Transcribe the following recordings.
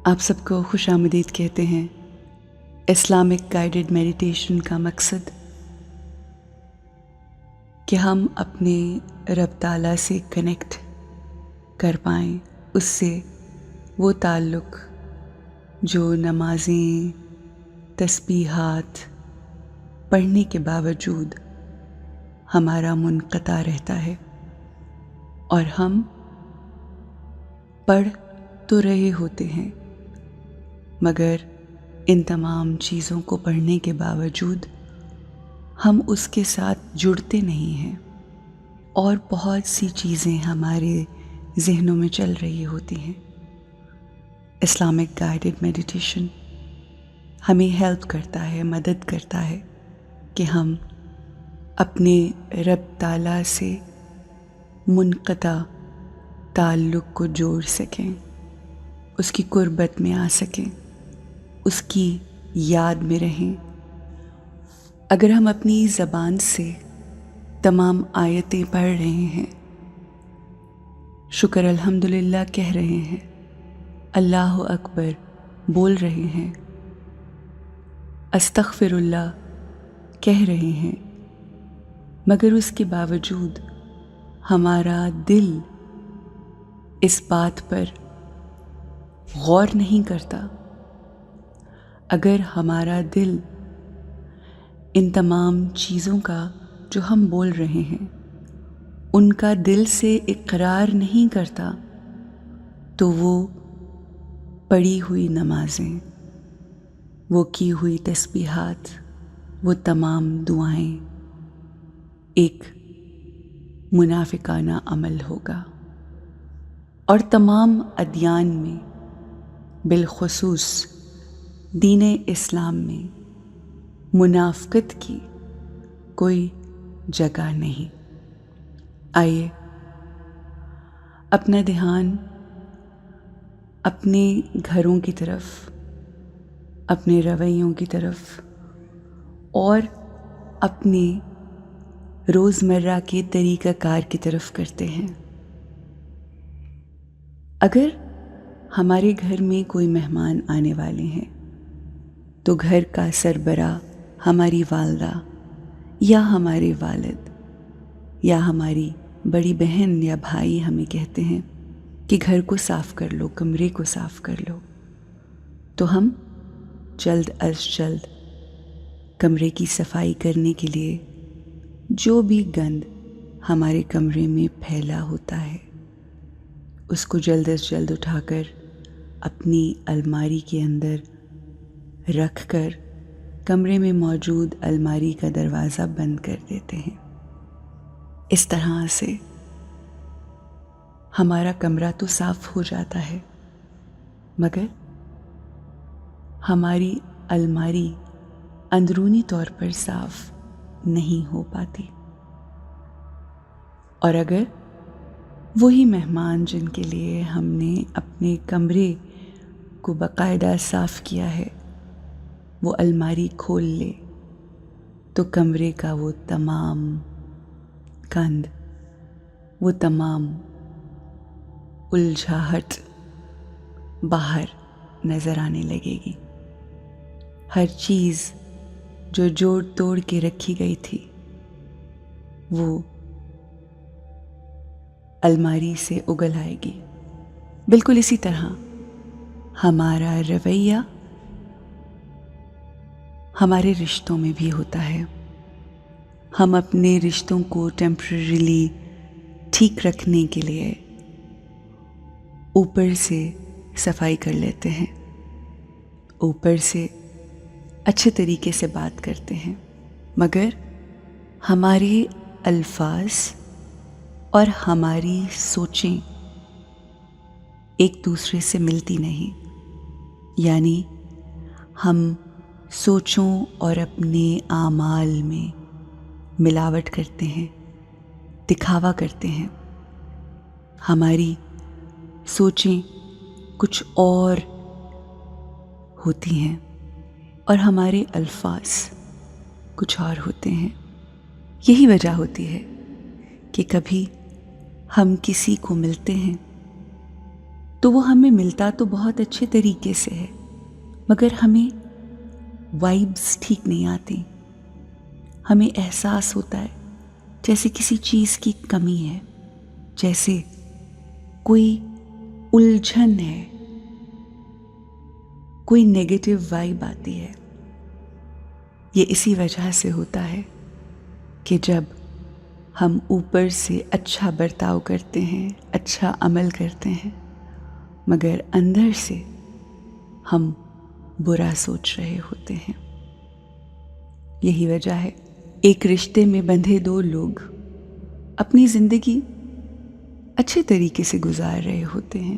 آپ سب کو خوش آمدید کہتے ہیں۔ اسلامک گائیڈڈ میڈیٹیشن کا مقصد کہ ہم اپنے رب تعالیٰ سے کنیکٹ کر پائیں، اس سے وہ تعلق جو نمازیں، تسبیحات پڑھنے کے باوجود ہمارا منقطع رہتا ہے، اور ہم پڑھ تو رہے ہوتے ہیں مگر ان تمام چیزوں کو پڑھنے کے باوجود ہم اس کے ساتھ جڑتے نہیں ہیں، اور بہت سی چیزیں ہمارے ذہنوں میں چل رہی ہوتی ہیں۔ اسلامک گائیڈڈ میڈیٹیشن ہمیں ہیلپ کرتا ہے، مدد کرتا ہے کہ ہم اپنے رب تعالیٰ سے منقطع تعلق کو جوڑ سکیں، اس کی قربت میں آ سکیں، اس کی یاد میں رہیں۔ اگر ہم اپنی زبان سے تمام آیتیں پڑھ رہے ہیں، شکر الحمدللہ کہہ رہے ہیں، اللہ اکبر بول رہے ہیں، استغفر اللہ کہہ رہے ہیں، مگر اس کے باوجود ہمارا دل اس بات پر غور نہیں کرتا، اگر ہمارا دل ان تمام چیزوں کا جو ہم بول رہے ہیں ان کا دل سے اقرار نہیں کرتا، تو وہ پڑھی ہوئی نمازیں، وہ کی ہوئی تسبیحات، وہ تمام دعائیں ایک منافقانہ عمل ہوگا۔ اور تمام ادیان میں، بالخصوص دین اسلام میں، منافقت کی کوئی جگہ نہیں۔ آئیے اپنا دھیان اپنے گھروں کی طرف، اپنے رویوں کی طرف اور اپنے روزمرہ کے طریقہ کار کی طرف کرتے ہیں۔ اگر ہمارے گھر میں کوئی مہمان آنے والے ہیں تو گھر کا سربراہ ہماری والدہ یا ہمارے والد یا ہماری بڑی بہن یا بھائی ہمیں کہتے ہیں کہ گھر کو صاف کر لو، کمرے کو صاف کر لو، تو ہم جلد از جلد کمرے کی صفائی کرنے کے لیے جو بھی گند ہمارے کمرے میں پھیلا ہوتا ہے اس کو جلد از جلد اٹھا کر اپنی الماری کے اندر رکھ کر کمرے میں موجود الماری کا دروازہ بند کر دیتے ہیں۔ اس طرح سے ہمارا کمرہ تو صاف ہو جاتا ہے، مگر ہماری الماری اندرونی طور پر صاف نہیں ہو پاتی۔ اور اگر وہی مہمان جن کے لیے ہم نے اپنے کمرے کو باقاعدہ صاف کیا ہے وہ الماری کھول لے تو کمرے کا وہ تمام گند، وہ تمام الجھاہٹ باہر نظر آنے لگے گی۔ ہر چیز جو جوڑ توڑ کے رکھی گئی تھی وہ الماری سے اگل آئے گی۔ بالکل اسی طرح ہمارا رویہ ہمارے رشتوں میں بھی ہوتا ہے۔ ہم اپنے رشتوں کو ٹیمپرریلی ٹھیک رکھنے کے لیے اوپر سے صفائی کر لیتے ہیں، اوپر سے اچھے طریقے سے بات کرتے ہیں، مگر ہمارے الفاظ اور ہماری سوچیں ایک دوسرے سے ملتی نہیں، یعنی ہم سوچوں اور اپنے اعمال میں ملاوٹ کرتے ہیں، دکھاوا کرتے ہیں۔ ہماری سوچیں کچھ اور ہوتی ہیں اور ہمارے الفاظ کچھ اور ہوتے ہیں۔ یہی وجہ ہوتی ہے کہ کبھی ہم کسی کو ملتے ہیں تو وہ ہمیں ملتا تو بہت اچھے طریقے سے ہے، مگر ہمیں وائبس ٹھیک نہیں آتی. ہمیں احساس ہوتا ہے جیسے کسی چیز کی کمی ہے، جیسے کوئی الجھن ہے، کوئی نیگیٹو وائب آتی ہے. یہ اسی وجہ سے ہوتا ہے کہ جب ہم اوپر سے اچھا برتاؤ کرتے ہیں، اچھا عمل کرتے ہیں، مگر اندر سے ہم برا سوچ رہے ہوتے ہیں. یہی وجہ ہے ایک رشتے میں بندھے دو لوگ اپنی زندگی اچھے طریقے سے گزار رہے ہوتے ہیں،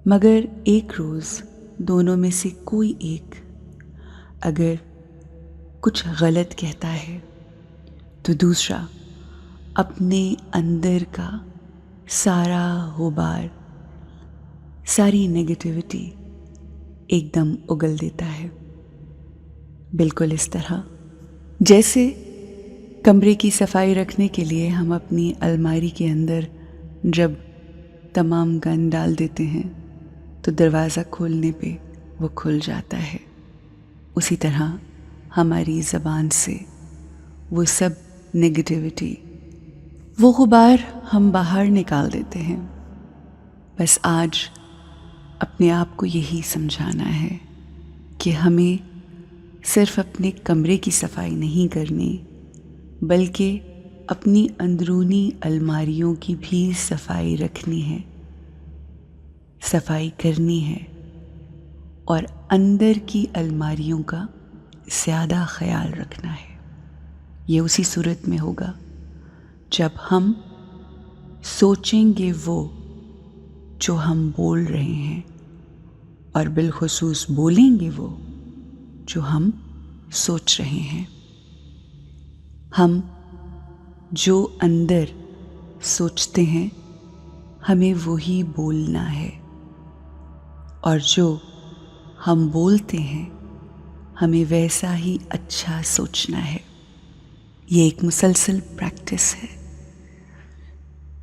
مگر ایک روز دونوں میں سے کوئی ایک اگر کچھ غلط کہتا ہے تو دوسرا اپنے اندر کا سارا غبار، ساری نیگیٹیوٹی ایک دم اگل دیتا ہے. بالکل اس طرح جیسے کمرے کی صفائی رکھنے کے لیے ہم اپنی الماری کے اندر جب تمام گن ڈال دیتے ہیں تو دروازہ کھولنے پہ وہ کھل جاتا ہے، اسی طرح ہماری زبان سے وہ سب نیگیٹیوٹی، وہ غبار ہم باہر نکال دیتے ہیں. بس آج اپنے آپ کو یہی سمجھانا ہے کہ ہمیں صرف اپنے کمرے کی صفائی نہیں کرنی، بلکہ اپنی اندرونی الماریوں کی بھی صفائی رکھنی ہے، صفائی کرنی ہے، اور اندر کی الماریوں کا زیادہ خیال رکھنا ہے. یہ اسی صورت میں ہوگا جب ہم سوچیں گے وہ جو ہم بول رہے ہیں، اور بالخصوص بولیں گے وہ جو ہم سوچ رہے ہیں. ہم جو اندر سوچتے ہیں ہمیں وہی بولنا ہے، اور جو ہم بولتے ہیں ہمیں ویسا ہی اچھا سوچنا ہے. یہ ایک مسلسل پریکٹس ہے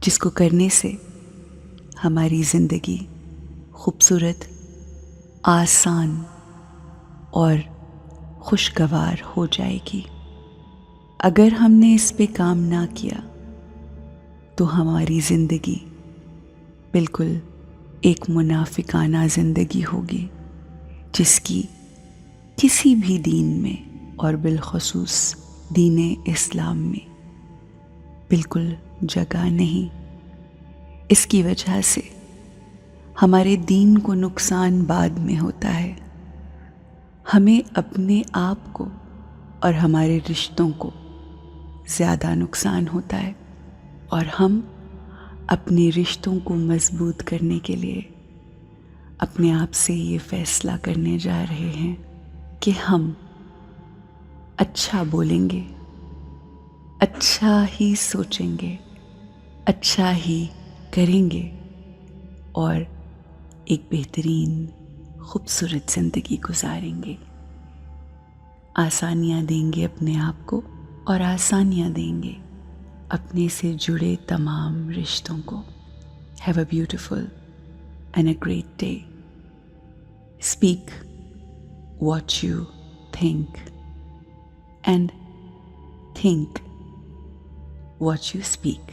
جس کو کرنے سے ہماری زندگی خوبصورت، آسان اور خوشگوار ہو جائے گی. اگر ہم نے اس پہ کام نہ کیا تو ہماری زندگی بالکل ایک منافقانہ زندگی ہوگی، جس کی کسی بھی دین میں اور بالخصوص دین اسلام میں بالکل جگہ نہیں. اس کی وجہ سے ہمارے دین کو نقصان بعد میں ہوتا ہے. ہمیں اپنے آپ کو اور ہمارے رشتوں کو زیادہ نقصان ہوتا ہے، اور ہم اپنے رشتوں کو مضبوط کرنے کے لیے اپنے آپ سے یہ فیصلہ کرنے جا رہے ہیں کہ ہم اچھا بولیں گے، اچھا ہی سوچیں گے، اچھا ہی کریں گے، اور ایک بہترین خوبصورت زندگی گزاریں گے. آسانیاں دیں گے اپنے آپ کو، اور آسانیاں دیں گے اپنے سے جڑے تمام رشتوں کو. Have a beautiful and a great day. Speak what you think, and think what you speak.